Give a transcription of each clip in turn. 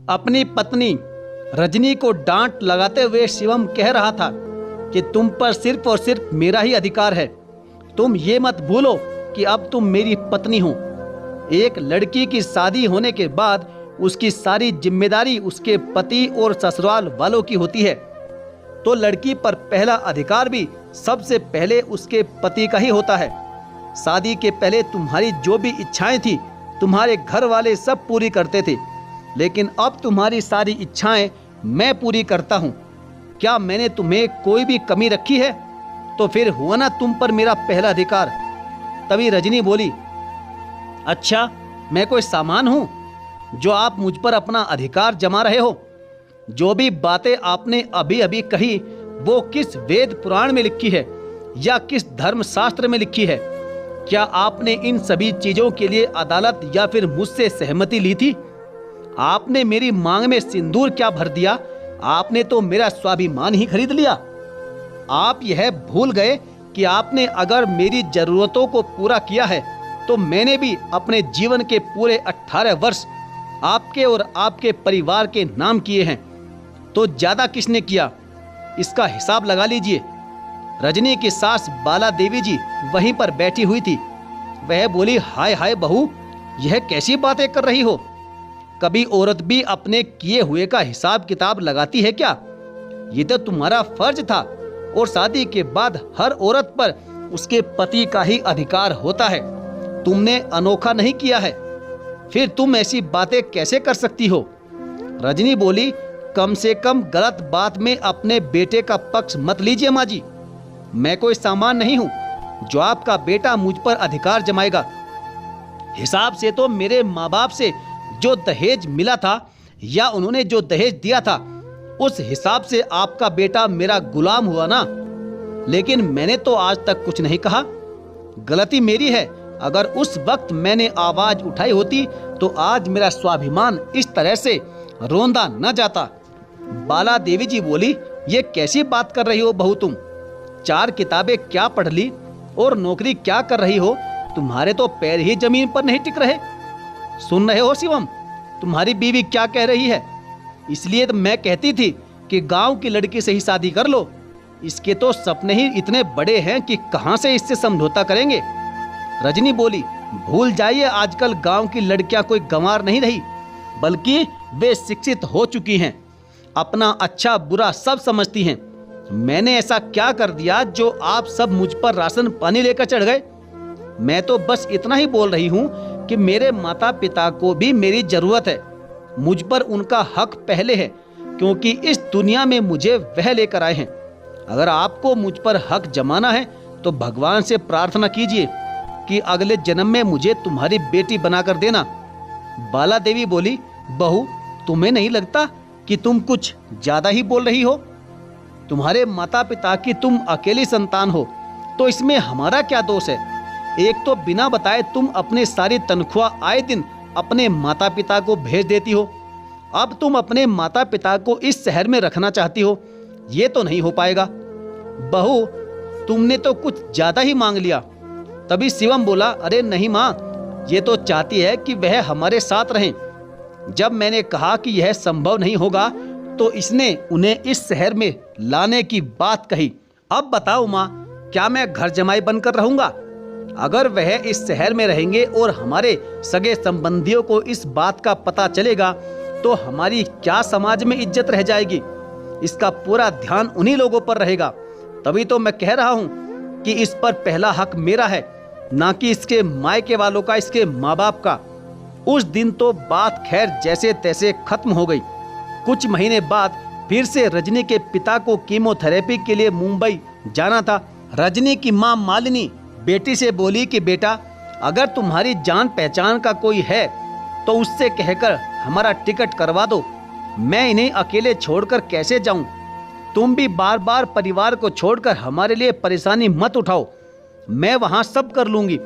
अपनी पत्नी रजनी को डांट लगाते हुए शिवम कह रहा था कि तुम पर सिर्फ और सिर्फ मेरा ही अधिकार है। तुम ये मत भूलो कि अब तुम मेरी पत्नी हो। एक लड़की की शादी होने के बाद उसकी सारी जिम्मेदारी उसके पति और ससुराल वालों की होती है, तो लड़की पर पहला अधिकार भी सबसे पहले उसके पति का ही होता है। शादी के पहले तुम्हारी जो भी इच्छाएं थी तुम्हारे घर वाले सब पूरी करते थे, लेकिन अब तुम्हारी सारी इच्छाएं मैं पूरी करता हूँ। क्या मैंने तुम्हें कोई भी कमी रखी है? तो फिर हुआ ना तुम पर मेरा पहला अधिकार। तभी रजनी बोली, अच्छा मैं कोई सामान हूँ जो आप मुझ पर अपना अधिकार जमा रहे हो? जो भी बातें आपने अभी अभी कही वो किस वेद पुराण में लिखी है या किस धर्मशास्त्र में लिखी है? क्या आपने इन सभी चीजों के लिए अदालत या फिर मुझसे सहमति ली थी? आपने मेरी मांग में सिंदूर क्या भर दिया? आपने तो मेरा स्वाभिमान ही खरीद लिया। आप यह भूल गए कि आपने अगर मेरी जरूरतों को पूरा किया है तो मैंने भी अपने जीवन के पूरे 18 वर्ष आपके और आपके परिवार के नाम किए हैं। तो ज्यादा किसने किया, इसका हिसाब लगा लीजिए। रजनी की सास बाला देवी जी वहीं पर बैठी हुई थी। वह बोली, हाय हाय बहू, यह कैसी बातें कर रही हो? कभी औरत भी अपने किए हुए का हिसाब किताब लगाती है क्या? ये तो तुम्हारा फर्ज था, और शादी के बाद हर औरत पर उसके पति का ही अधिकार होता है। तुमने अनोखा नहीं किया है, फिर तुम ऐसी बातें कैसे कर सकती हो? रजनी बोली, कम से कम गलत बात में अपने बेटे का पक्ष मत लीजिए माँ जी। मैं कोई सामान नहीं हूँ जो आपका बेटा मुझ पर अधिकार जमाएगा। हिसाब से तो मेरे माँ बाप से जो दहेज मिला था या उन्होंने जो दहेज दिया था उस हिसाब से आपका बेटा मेरा गुलाम हुआ ना। लेकिन मैंने तो आज तक कुछ नहीं कहा। गलती मेरी है। अगर उस वक्त मैंने आवाज उठाई होती तो आज मेरा स्वाभिमान इस तरह से रोंदा न जाता। बाला देवी जी बोली, ये कैसी बात कर रही हो बहू तुम? 4 किताबें क्या पढ़ ली और नौकरी क्या कर रही हो? तुम्हारे तो पैर ही जमीन पर नहीं टिक रहे। सुन रहे हो शिवम, तुम्हारी बीवी क्या कह रही है? इसलिए तो मैं कहती थी कि गांव की लड़की से ही शादी कर लो। इसके तो सपने ही इतने बड़े हैं कि कहां से इससे समझौता करेंगे। रजनी बोली, भूल जाइए, आजकल गांव की लड़कियां कोई गंवार नहीं रही, बल्कि वे शिक्षित हो चुकी हैं। अपना अच्छा बुरा सब समझती हैं। मैंने ऐसा क्या कर दिया जो आप सब मुझ पर राशन पानी लेकर चढ़ गए? मैं तो बस इतना ही बोल रही हूँ कि मेरे माता पिता को भी मेरी जरूरत है। मुझ पर उनका हक पहले है, क्योंकि इस दुनिया में मुझे वह लेकर आए हैं। अगर आपको मुझ पर हक जमाना है तो भगवान से प्रार्थना कीजिए कि अगले जन्म में मुझे तुम्हारी बेटी बनाकर देना। बाला देवी बोली, बहू, तुम्हें नहीं लगता कि तुम कुछ ज्यादा ही बोल रही हो? तुम्हारे माता पिता की तुम अकेली संतान हो, तो इसमें हमारा क्या दोष है? एक तो बिना बताए तुम अपनी सारी तनख्वाह आए दिन अपने माता पिता को भेज देती हो। अब तुम अपने माता पिता को इस शहर में रखना चाहती हो। ये तो नहीं हो पाएगा। बहू, तुमने तो कुछ ज्यादा ही मांग लिया। तभी शिवम बोला, अरे नहीं माँ, ये तो चाहती है कि वह हमारे साथ रहें। जब मैंने कहा कि यह संभव नहीं होगा तो इसने उन्हें इस शहर में लाने की बात कही। अब बताओ माँ, क्या मैं घर जमाई बनकर रहूंगा? अगर वह इस शहर में रहेंगे और हमारे सगे संबंधियों को इस बात का पता चलेगा तो हमारी क्या समाज में इज्जत रह जाएगी? इसका पूरा ध्यान उन्हीं लोगों पर रहेगा। तभी तो मैं कह रहा हूँ कि इस पर पहला हक मेरा है, ना कि इसके मायके वालों का, इसके माँ बाप का। उस दिन तो बात खैर जैसे तैसे खत्म हो गई। कुछ महीने बाद फिर से रजनी के पिता को कीमोथेरेपी के लिए मुंबई जाना था। रजनी की माँ मालिनी बेटी से बोली कि बेटा, अगर तुम्हारी जान पहचान का कोई है तो उससे कहकर हमारा टिकट करवा दो। मैं इन्हें अकेले छोड़कर कैसे जाऊं? तुम भी बार बार परिवार को छोड़कर हमारे लिए परेशानी मत उठाओ, मैं वहां सब कर लूंगी।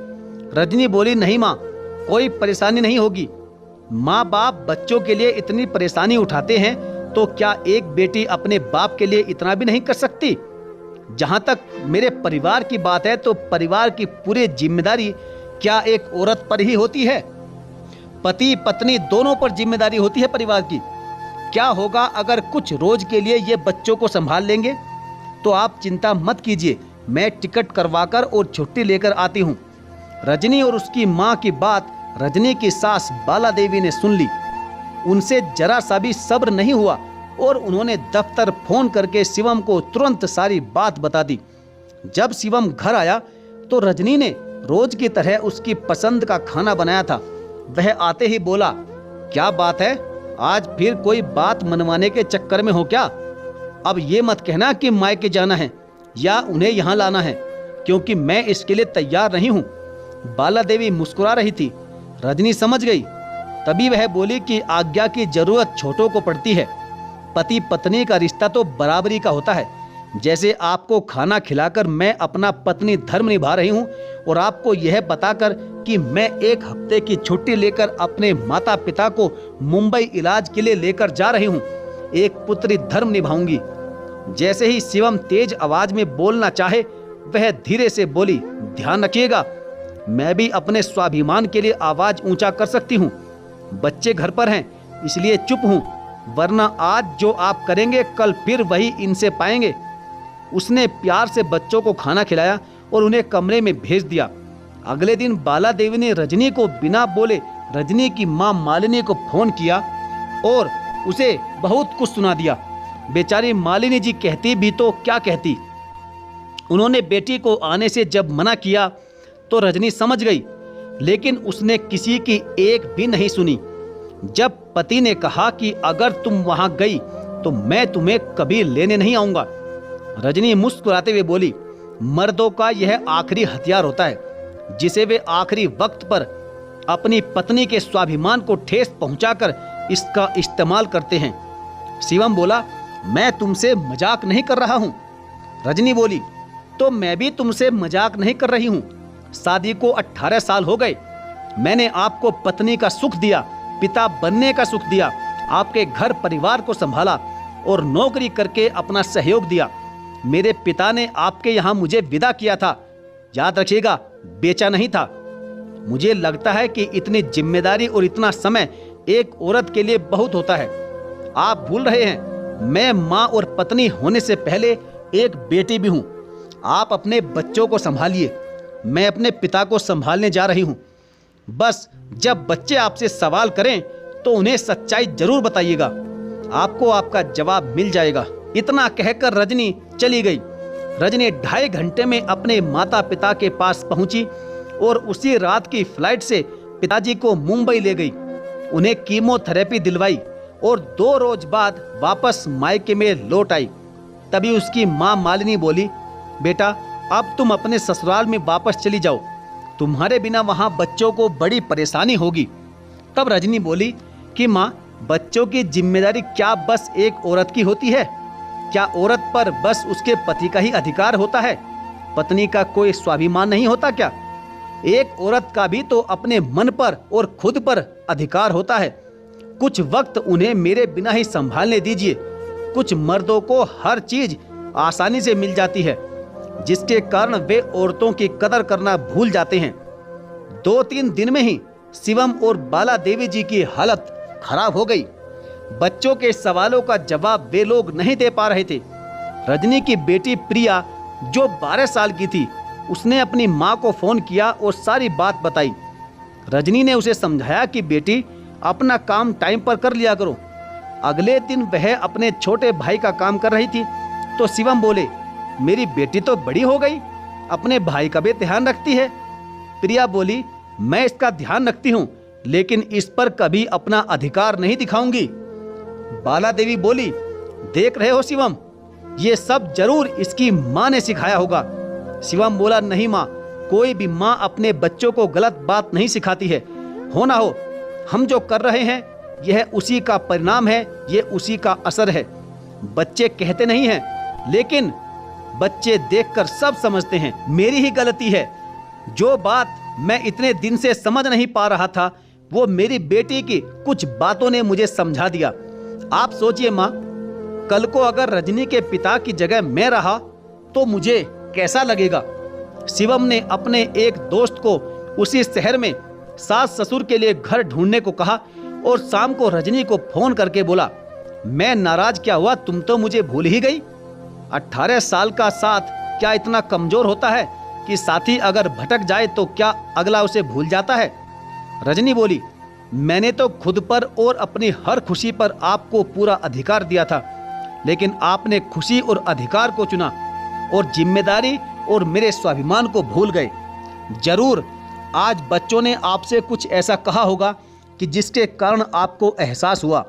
रजनी बोली, नहीं माँ, कोई परेशानी नहीं होगी। माँ बाप बच्चों के लिए इतनी परेशानी उठाते हैं तो क्या एक बेटी अपने बाप के लिए इतना भी नहीं कर सकती? जहां तक मेरे परिवार की बात है तो परिवार की पूरी जिम्मेदारी क्या एक औरत पर ही होती है? पति पत्नी दोनों पर जिम्मेदारी होती है परिवार की। क्या होगा अगर कुछ रोज के लिए ये बच्चों को संभाल लेंगे? तो आप चिंता मत कीजिए, मैं टिकट करवाकर और छुट्टी लेकर आती हूँ। रजनी और उसकी माँ की बात रजनी की सास बाला देवी ने सुन ली। उनसे जरा सा भी सब्र नहीं हुआ और उन्होंने दफ्तर फोन करके शिवम को तुरंत सारी बात बता दी। जब शिवम घर आया तो रजनी ने रोज की तरह उसकी पसंद का खाना बनाया था। वह आते ही बोला, क्या बात है, आज फिर कोई बात मनवाने के चक्कर में हो क्या? अब ये मत कहना कि मायके जाना है या उन्हें यहाँ लाना है, क्योंकि मैं इसके लिए तैयार नहीं हूँ। बाला देवी मुस्कुरा रही थी। रजनी समझ गई। तभी वह बोली कि आज्ञा की जरूरत छोटों को पड़ती है। पति पत्नी का रिश्ता तो बराबरी का होता है। जैसे आपको खाना खिलाकर मैं अपना पत्नी धर्म निभा रही हूँ और आपको यह बताकर कि मैं 1 हफ्ते की छुट्टी लेकर अपने माता पिता को मुंबई इलाज के लिए लेकर जा रही हूँ, एक पुत्री धर्म निभाऊंगी। जैसे ही शिवम तेज आवाज में बोलना चाहे वह धीरे से बोली, ध्यान रखिएगा, मैं भी अपने स्वाभिमान के लिए आवाज ऊंचा कर सकती हूँ। बच्चे घर पर हैं इसलिए चुप हूँ, वरना आज जो आप करेंगे कल फिर वही इनसे पाएंगे। उसने प्यार से बच्चों को खाना खिलाया और उन्हें कमरे में भेज दिया। अगले दिन बाला देवी ने रजनी को बिना बोले रजनी की माँ मालिनी को फोन किया और उसे बहुत कुछ सुना दिया। बेचारी मालिनी जी कहती भी तो क्या कहती। उन्होंने बेटी को आने से जब मना किया तो रजनी समझ गई, लेकिन उसने किसी की एक भी नहीं सुनी। जब पति ने कहा कि अगर तुम वहां गई तो मैं तुम्हें कभी लेने नहीं आऊंगा, रजनी मुस्कुराते हुए बोली, मर्दों का यह आखिरी हथियार होता है जिसे वे आखिरी वक्त पर अपनी पत्नी के स्वाभिमान को ठेस पहुंचाकर इसका इस्तेमाल करते हैं। शिवम बोला, मैं तुमसे मजाक नहीं कर रहा हूं। रजनी बोली, तो मैं भी तुमसे मजाक नहीं कर रही हूं। शादी को 18 साल हो गए। मैंने आपको पत्नी का सुख दिया, पिता बनने का सुख दिया, आपके घर परिवार को संभाला और नौकरी करके अपना सहयोग दिया। मेरे पिता ने आपके यहाँ मुझे विदा किया था, याद रखिएगा, बेचा नहीं था। मुझे लगता है कि इतनी जिम्मेदारी और इतना समय एक औरत के लिए बहुत होता है। आप भूल रहे हैं, मैं माँ और पत्नी होने से पहले एक बेटी भी हूँ। आप अपने बच्चों को संभालिए, मैं अपने पिता को संभालने जा रही हूँ। बस जब बच्चे आपसे सवाल करें तो उन्हें सच्चाई जरूर बताइएगा, आपको आपका जवाब मिल जाएगा। इतना कहकर रजनी चली गई। रजनी 2.5 घंटे में अपने माता पिता के पास पहुंची और उसी रात की फ्लाइट से पिताजी को मुंबई ले गई। उन्हें कीमोथेरेपी दिलवाई और 2 रोज बाद वापस मायके में लौट आई। तभी उसकी माँ मालिनी बोली, बेटा अब तुम अपने ससुराल में वापस चली जाओ, तुम्हारे बिना वहाँ बच्चों को बड़ी परेशानी होगी। तब रजनी बोली कि माँ, बच्चों की जिम्मेदारी क्या बस एक औरत की होती है? क्या औरत पर बस उसके पति का ही अधिकार होता है? पत्नी का कोई स्वाभिमान नहीं होता क्या? एक औरत का भी तो अपने मन पर और खुद पर अधिकार होता है। कुछ वक्त उन्हें मेरे बिना ही संभालने दीजिए। कुछ मर्दों को हर चीज आसानी से मिल जाती है, जिसके कारण वे औरतों की कदर करना भूल जाते हैं। 2-3 दिन में ही शिवम और बाला देवी जी की हालत खराब हो गई। बच्चों के सवालों का जवाब वे लोग नहीं दे पा रहे थे। रजनी की बेटी प्रिया, जो 12 साल की थी, उसने अपनी माँ को फोन किया और सारी बात बताई। रजनी ने उसे समझाया कि बेटी, अपना काम टाइम पर कर लिया करो। अगले दिन वह अपने छोटे भाई का काम कर रही थी तो शिवम बोले, मेरी बेटी तो बड़ी हो गई, अपने भाई का भी ध्यान रखती है। प्रिया बोली, मैं इसका ध्यान रखती हूँ, लेकिन इस पर कभी अपना अधिकार नहीं दिखाऊंगी। बाला देवी बोली, देख रहे हो शिवम, ये सब जरूर इसकी माँ ने सिखाया होगा। शिवम बोला, नहीं माँ, कोई भी माँ अपने बच्चों को गलत बात नहीं सिखाती है। हो ना हो, हम जो कर रहे हैं यह उसी का परिणाम है, ये उसी का असर है। बच्चे कहते नहीं हैं, लेकिन बच्चे देखकर सब समझते हैं। मेरी ही गलती है। जो बात मैं इतने दिन से समझ नहीं पा रहा था, वो मेरी बेटी की कुछ बातों ने मुझे समझा दिया। आप सोचिए माँ, कल को अगर रजनी के पिता की जगह मैं रहा तो मुझे कैसा लगेगा। शिवम ने अपने एक दोस्त को उसी शहर में सास ससुर के लिए घर ढूंढने को कहा और शाम को रजनी को फोन करके बोला, मैं नाराज क्या हुआ, तुम तो मुझे भूल ही गई। 18 साल का साथ क्या इतना कमजोर होता है कि साथी अगर भटक जाए तो क्या अगला उसे भूल जाता है? रजनी बोली, मैंने तो खुद पर और अपनी हर खुशी पर आपको पूरा अधिकार दिया था, लेकिन आपने खुशी और अधिकार को चुना और जिम्मेदारी और मेरे स्वाभिमान को भूल गए। जरूर आज बच्चों ने आपसे कुछ ऐसा कहा होगा कि जिसके कारण आपको एहसास हुआ।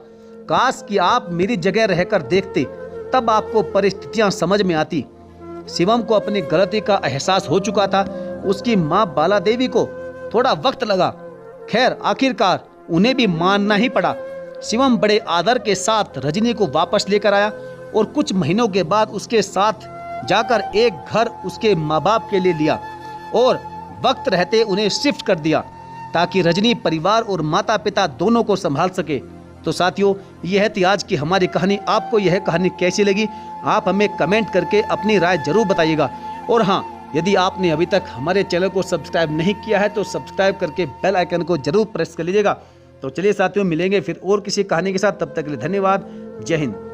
काश कि आप मेरी जगह रहकर देखते, तब आपको परिस्थितियां समझ में आती। शिवम को अपनी गलती का एहसास हो चुका था। उसकी मां बाला देवी को थोड़ा वक्त लगा। खैर आखिरकार उन्हें भी मानना ही पड़ा। शिवम बड़े आदर के साथ रजनी को वापस लेकर आया और कुछ महीनों के बाद उसके साथ जाकर एक घर उसके माँ बाप के लिए लिया और वक्त रहते उन्हें शिफ्ट कर दिया ताकि रजनी परिवार और माता पिता दोनों को संभाल सके। तो साथियों, यह थी आज की हमारी कहानी। आपको यह कहानी कैसी लगी आप हमें कमेंट करके अपनी राय जरूर बताइएगा। और हाँ, यदि आपने अभी तक हमारे चैनल को सब्सक्राइब नहीं किया है तो सब्सक्राइब करके बेल आइकन को जरूर प्रेस कर लीजिएगा। तो चलिए साथियों, मिलेंगे फिर और किसी कहानी के साथ। तब तक के लिए धन्यवाद। जय हिंद।